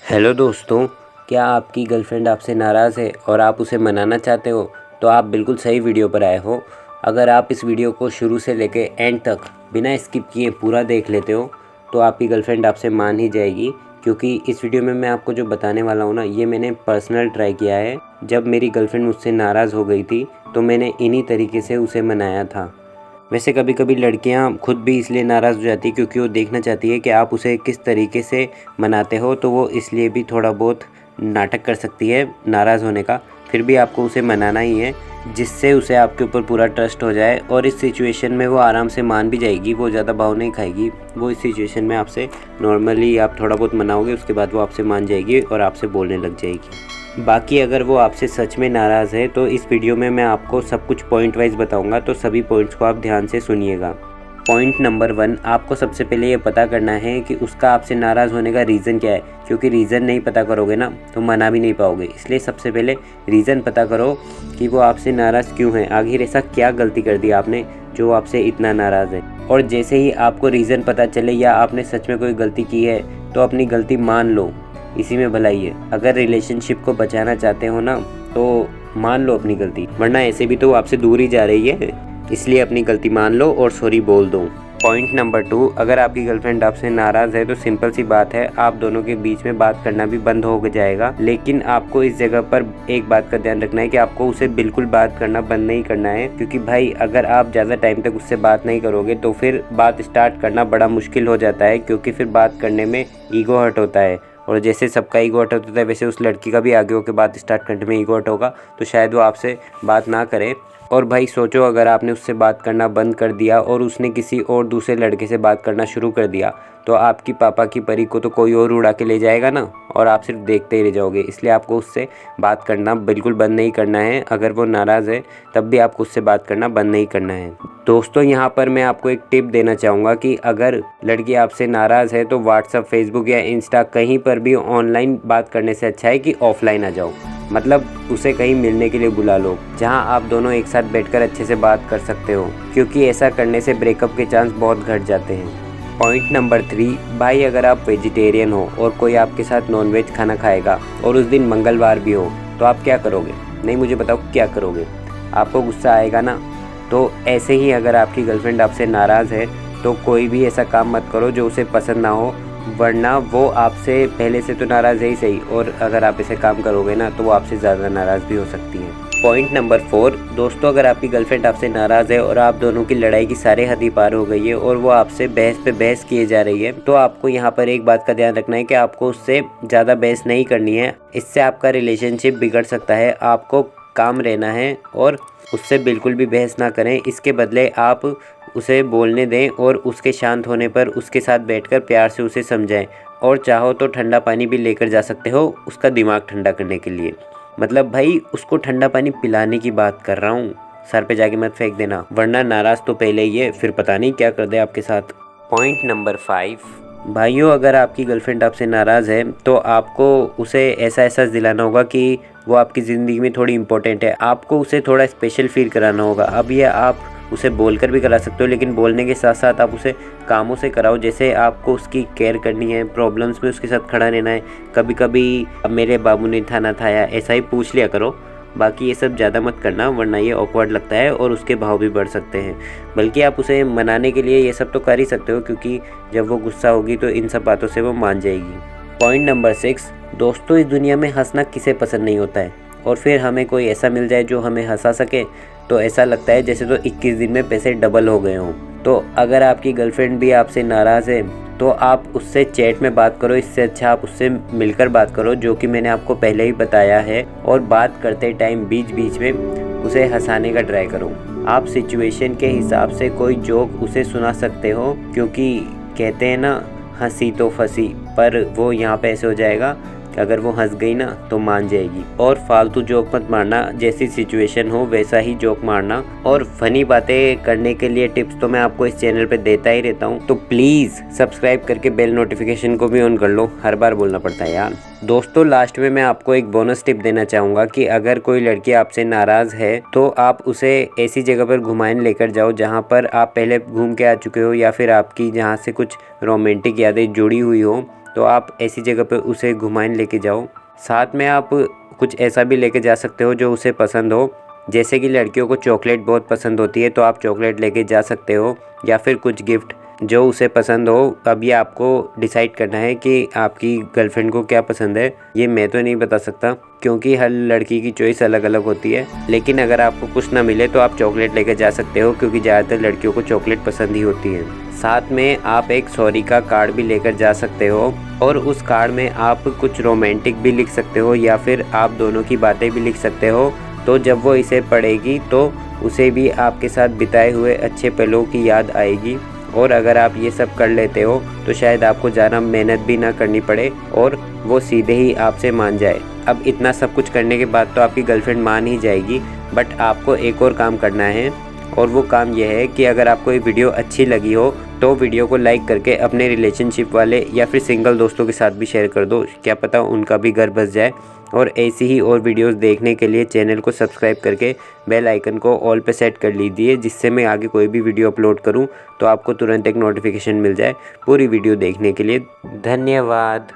Hello दोस्तों, क्या आपकी गर्लफ्रेंड आपसे नाराज़ है और आप उसे मनाना चाहते हो? तो आप बिल्कुल सही वीडियो पर आए हो। अगर आप इस वीडियो को शुरू से लेके एंड तक बिना स्किप किए पूरा देख लेते हो तो आपकी गर्लफ्रेंड आपसे मान ही जाएगी, क्योंकि इस वीडियो में मैं आपको जो बताने वाला हूँ ना, ये मैंने पर्सनल ट्राई किया है। जब मेरी गर्लफ्रेंड मुझसे नाराज़ हो गई थी तो मैंने इन्हीं तरीके से उसे मनाया था। वैसे कभी कभी लड़कियां खुद भी इसलिए नाराज़ हो जाती है क्योंकि वो देखना चाहती है कि आप उसे किस तरीके से मनाते हो, तो वो इसलिए भी थोड़ा बहुत नाटक कर सकती है नाराज़ होने का। फिर भी आपको उसे मनाना ही है, जिससे उसे आपके ऊपर पूरा ट्रस्ट हो जाए और इस सिचुएशन में वो आराम से मान भी जाएगी। वो ज़्यादा भाव नहीं खाएगी। वो इस सिचुएशन में आपसे नॉर्मली आप थोड़ा बहुत मनाओगे, उसके बाद वो आपसे मान जाएगी और आपसे बोलने लग जाएगी। बाकी अगर वो आपसे सच में नाराज़ है तो इस वीडियो में मैं आपको सब कुछ पॉइंट वाइज बताऊंगा, तो सभी पॉइंट्स को आप ध्यान से सुनिएगा। पॉइंट नंबर 1, आपको सबसे पहले ये पता करना है कि उसका आपसे नाराज़ होने का रीज़न क्या है, क्योंकि रीज़न नहीं पता करोगे ना तो मना भी नहीं पाओगे। इसलिए सबसे पहले रीज़न पता करो कि वो आपसे नाराज़ क्यों है, आखिर ऐसा क्या गलती कर दी आपने जो आपसे इतना नाराज़ है। और जैसे ही आपको रीज़न पता चले या आपने सच में कोई गलती की है तो अपनी गलती मान लो, इसी में भलाई है। अगर रिलेशनशिप को बचाना चाहते हो ना तो मान लो अपनी गलती, वरना ऐसे भी तो वो आपसे दूर ही जा रही है। इसलिए अपनी गलती मान लो और सॉरी बोल दो। पॉइंट नंबर 2, अगर आपकी गर्लफ्रेंड आपसे नाराज़ है तो सिंपल सी बात है, आप दोनों के बीच में बात करना भी बंद हो जाएगा। लेकिन आपको इस जगह पर एक बात का ध्यान रखना है कि आपको उसे बिल्कुल बात करना बंद नहीं करना है, क्योंकि भाई अगर आप ज़्यादा टाइम तक उससे बात नहीं करोगे तो फिर बात स्टार्ट करना बड़ा मुश्किल हो जाता है, क्योंकि फिर बात करने में ईगो हर्ट होता है। और जैसे सबका ईगो हर्ट होता है वैसे उस लड़की का भी आगे होकर बात स्टार्ट करने में ईगो हर्ट होगा, तो शायद वो आपसे बात ना करे। और भाई सोचो, अगर आपने उससे बात करना बंद कर दिया और उसने किसी और दूसरे लड़के से बात करना शुरू कर दिया तो आपकी पापा की परी को तो कोई और उड़ा के ले जाएगा ना, और आप सिर्फ देखते ही रह जाओगे। इसलिए आपको उससे बात करना बिल्कुल बंद नहीं करना है। अगर वो नाराज़ है तब भी आपको उससे बात करना बंद नहीं करना है। दोस्तों, यहाँ पर मैं आपको एक टिप देना चाहूँगा कि अगर लड़की आपसे नाराज़ है तो व्हाट्सअप, फेसबुक या इंस्टा कहीं पर भी ऑनलाइन बात करने से अच्छा है कि ऑफलाइन आ जाओ। मतलब उसे कहीं मिलने के लिए बुला लो, जहां आप दोनों एक साथ बैठकर अच्छे से बात कर सकते हो, क्योंकि ऐसा करने से ब्रेकअप के चांस बहुत घट जाते हैं। पॉइंट नंबर 3, भाई अगर आप वेजिटेरियन हो और कोई आपके साथ नॉनवेज खाना खाएगा और उस दिन मंगलवार भी हो तो आप क्या करोगे? नहीं, मुझे बताओ क्या करोगे? आपको गुस्सा आएगा ना? तो ऐसे ही अगर आपकी गर्लफ्रेंड आपसे नाराज़ है तो कोई भी ऐसा काम मत करो जो उसे पसंद ना हो, वरना वो आपसे पहले से तो नाराज़ है ही सही, और अगर आप ऐसे काम करोगे ना तो वो आपसे ज़्यादा नाराज़ भी हो सकती है। पॉइंट नंबर 4, दोस्तों अगर आपकी गर्लफ्रेंड आपसे नाराज़ है और आप दोनों की लड़ाई की सारे हद ही पार हो गई है और वो आपसे बहस पे बहस किए जा रही है, तो आपको यहाँ पर एक बात का ध्यान रखना है कि आपको उससे ज़्यादा बहस नहीं करनी है। इससे आपका रिलेशनशिप बिगड़ सकता है। आपको काम रहना है और उससे बिल्कुल भी बहस ना करें। इसके बदले आप उसे बोलने दें और उसके शांत होने पर उसके साथ बैठकर प्यार से उसे समझाएं, और चाहो तो ठंडा पानी भी लेकर जा सकते हो उसका दिमाग ठंडा करने के लिए। मतलब भाई उसको ठंडा पानी पिलाने की बात कर रहा हूँ, सर पे जाके मत फेंक देना, वरना नाराज़ तो पहले ही है, फिर पता नहीं क्या कर दे आपके साथ। पॉइंट नंबर 5, भाइयों अगर आपकी गर्लफ्रेंड आपसे नाराज़ है तो आपको उसे ऐसा एहसास दिलाना होगा कि वो आपकी ज़िंदगी में थोड़ी इम्पोर्टेंट है। आपको उसे थोड़ा स्पेशल फील कराना होगा। अब ये आप उसे बोलकर भी करा सकते हो, लेकिन बोलने के साथ साथ आप उसे कामों से कराओ। जैसे आपको उसकी केयर करनी है, प्रॉब्लम्स में उसके साथ खड़ा रहना है। कभी कभी अब मेरे बाबू ने खाना खाया ऐसा ही पूछ लिया करो। बाकी ये सब ज़्यादा मत करना, वरना ये ऑकवर्ड लगता है और उसके भाव भी बढ़ सकते हैं। बल्कि आप उसे मनाने के लिए ये सब तो कर ही सकते हो, क्योंकि जब वो गुस्सा होगी तो इन सब बातों से वो मान जाएगी। पॉइंट नंबर 6, दोस्तों इस दुनिया में हंसना किसे पसंद नहीं होता है, और फिर हमें कोई ऐसा मिल जाए जो हमें हंसा सके तो ऐसा लगता है जैसे तो 21 दिन में पैसे डबल हो गए हों। तो अगर आपकी गर्लफ्रेंड भी आपसे नाराज़ है तो आप उससे चैट में बात करो। इससे अच्छा आप उससे मिलकर बात करो, जो कि मैंने आपको पहले ही बताया है। और बात करते टाइम बीच बीच में उसे हंसाने का ट्राई करो। आप सिचुएशन के हिसाब से कोई जोक उसे सुना सकते हो, क्योंकि कहते हैं ना हंसी तो फंसी, पर वो यहाँ पे ऐसे हो जाएगा कि अगर वो हंस गई ना तो मान जाएगी। और फालतू जोक मत मारना, जैसी सिचुएशन हो वैसा ही जोक मारना। और फनी बातें करने के लिए टिप्स तो मैं आपको इस चैनल पे देता ही रहता हूँ, तो प्लीज़ सब्सक्राइब करके बेल नोटिफिकेशन को भी ऑन कर लो। हर बार बोलना पड़ता है यार। दोस्तों लास्ट में मैं आपको एक बोनस टिप देना चाहूँगा कि अगर कोई लड़की आपसे नाराज़ है तो आप उसे ऐसी जगह पर घुमाने लेकर जाओ जहाँ पर आप पहले घूम के आ चुके हो, या फिर आपकी जहाँ से कुछ रोमांटिक यादें जुड़ी हुई हो। तो आप ऐसी जगह पे उसे घुमाने लेके जाओ। साथ में आप कुछ ऐसा भी लेके जा सकते हो जो उसे पसंद हो, जैसे कि लड़कियों को चॉकलेट बहुत पसंद होती है तो आप चॉकलेट लेके जा सकते हो, या फिर कुछ गिफ्ट जो उसे पसंद हो। अब ये आपको डिसाइड करना है कि आपकी गर्लफ्रेंड को क्या पसंद है। ये मैं तो नहीं बता सकता क्योंकि हर लड़की की चॉइस अलग अलग होती है, लेकिन अगर आपको कुछ ना मिले तो आप चॉकलेट लेकर जा सकते हो क्योंकि ज़्यादातर लड़कियों को चॉकलेट पसंद ही होती है। साथ में आप एक सॉरी का कार्ड भी लेकर जा सकते हो और उस कार्ड में आप कुछ रोमांटिक भी लिख सकते हो या फिर आप दोनों की बातें भी लिख सकते हो। तो जब वो इसे पढ़ेगी तो उसे भी आपके साथ बिताए हुए अच्छे पलों की याद आएगी। और अगर आप ये सब कर लेते हो तो शायद आपको ज़्यादा मेहनत भी ना करनी पड़े और वो सीधे ही आपसे मान जाए। अब इतना सब कुछ करने के बाद तो आपकी गर्लफ्रेंड मान ही जाएगी, बट आपको एक और काम करना है और वो काम यह है कि अगर आपको ये वीडियो अच्छी लगी हो तो वीडियो को लाइक करके अपने रिलेशनशिप वाले या फिर सिंगल दोस्तों के साथ भी शेयर कर दो, क्या पता उनका भी घर बस जाए। और ऐसी ही और वीडियोस देखने के लिए चैनल को सब्सक्राइब करके बेल आइकन को ऑल पे सेट कर लीजिए, जिससे मैं आगे कोई भी वीडियो अपलोड करूं तो आपको तुरंत एक नोटिफिकेशन मिल जाए। पूरी वीडियो देखने के लिए धन्यवाद।